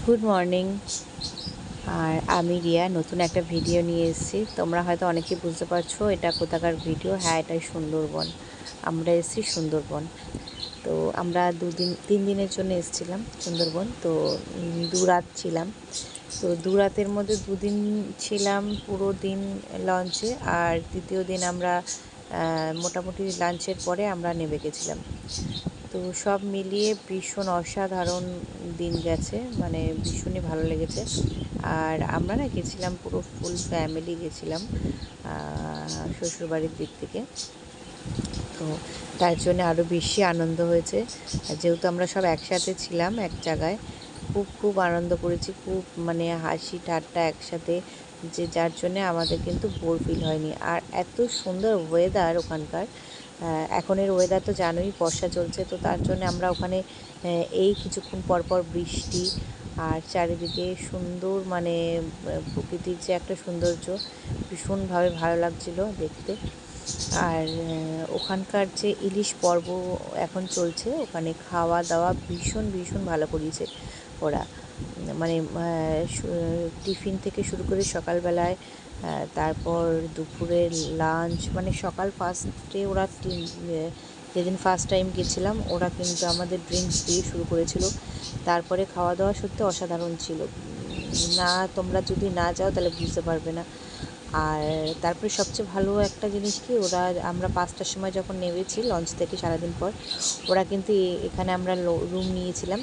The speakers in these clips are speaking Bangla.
Good morning. আর আমি রিয়া নতুন একটা ভিডিও নিয়ে এসেছি। তোমরা হয়তো অনেকেই বুঝতে পারছো এটা কোথাকার ভিডিও। হ্যাঁ, এটাই সুন্দরবন। আমরা এসেছি সুন্দরবন। তো আমরা 3 দিনের জন্য এসেছিলাম সুন্দরবন। তো 2 রাত ছিলাম। তো 2 রাতের মধ্যে 2 দিন ছিলাম পুরো দিন লঞ্চে, আর তৃতীয় দিন আমরা মোটামুটি লাঞ্চের পরে আমরা নেমে গেছিলাম। তো সব মিলিয়ে ভীষণ অসাধারণ দিন গেছে, মানে ভীষণই ভালো লেগেছে। আর আমরা না গেছিলাম পুরো ফুল ফ্যামিলি গেছিলাম শ্বশুরবাড়ির দিক থেকে। তো তার জন্য আরও বেশি আনন্দ হয়েছে। যেহেতু আমরা সব একসাথে ছিলাম এক জায়গায়, খুব খুব আনন্দ করেছি, খুব মানে হাসি ঠাট্টা একসাথে, যে যার জন্যে আমাদের কিন্তু বোর ফিল হয়নি। আর এত সুন্দর ওয়েদার ওখানকার। এখনের ওয়েদার তো জানোই, বর্ষা চলছে, তো তার জন্য আমরা ওখানে এই কিছুক্ষণ পর পর বৃষ্টি, আর চারিদিকে সুন্দর মানে প্রকৃতির যে একটা সৌন্দর্য, ভীষণভাবে ভালো লাগছিল দেখতে। আর ওখানকার যে ইলিশ পর্ব এখন চলছে, ওখানে খাওয়া দাওয়া ভীষণ ভীষণ ভালো করিয়েছে ওরা। মানে টিফিন থেকে শুরু করে সকালবেলায়, তারপর দুপুরের লাঞ্চ, মানে সকাল ফার্স্টে ওরা যেদিন ফার্স্ট টাইম গেছিলাম ওরা কিন্তু আমাদের ড্রিঙ্কস দিয়ে শুরু করেছিল। তারপরে খাওয়া দাওয়া সত্যি অসাধারণ ছিল। না, তোমরা যদি না যাও তাহলে বুঝতে পারবে না। আর তারপরে সবচেয়ে ভালো একটা জিনিস কি, ওরা আমরা 5টার সময় যখন নেমেছি লঞ্চ থেকে সারাদিন পর, ওরা কিন্তু এখানে আমরা রুম নিয়েছিলাম।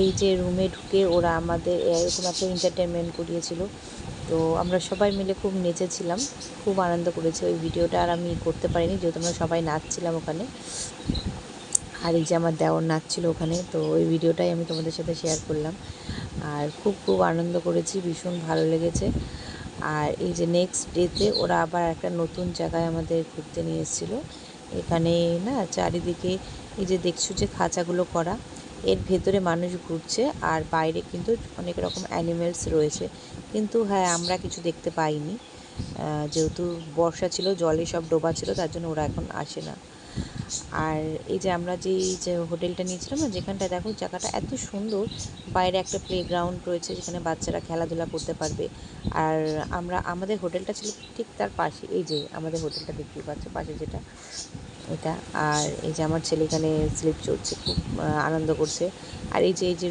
এই যে রুমে ঢুকে ওরা আমাদের এরকম একটা এন্টারটেনমেন্ট করিয়েছিল। তো আমরা সবাই মিলে খুব নেচেছিলাম, খুব আনন্দ করেছি। ওই ভিডিওটা আর আমি করতে পারিনি, যেহেতু আমরা সবাই নাচছিলাম ওখানে। আর এই যে আমার দেওর নাচছিল ওখানে, তো ওই ভিডিওটাই আমি তোমাদের সাথে শেয়ার করলাম। আর খুব খুব আনন্দ করেছি, ভীষণ ভালো লেগেছে। আর এই যে নেক্সট ডেতে ওরা আবার একটা নতুন জায়গায় আমাদের ঘুরতে নিয়ে এসেছিলো। এখানে না চারিদিকে এই যে দেখছো যে খাঁচাগুলো করা, এর ভেতরে মানুষ ঘুরছে, আর বাইরে কিন্তু অনেক রকম অ্যানিমেলস রয়েছে। কিন্তু হ্যাঁ, আমরা কিছু দেখতে পাইনি, যেহেতু বর্ষা ছিল, জলে সব ডোবা ছিল, তার জন্য ওরা এখন আসে না। আর এই যে আমরা যে হোটেলটা নিয়েছিলাম না, যেখানটায় দেখো জায়গাটা এত সুন্দর, বাইরে একটা প্লেগ্রাউন্ড রয়েছে যেখানে বাচ্চারা খেলাধুলা করতে পারবে। আর আমাদের হোটেলটা ছিল ঠিক তার পাশে, এই যে আমাদের হোটেলটা দেখতেই পাচ্ছ পাশে যেটা, এটা। আর এই যে আমার ছেলে এখানে স্লিপ চড়ছে, খুব আনন্দ করছে। আর এই যে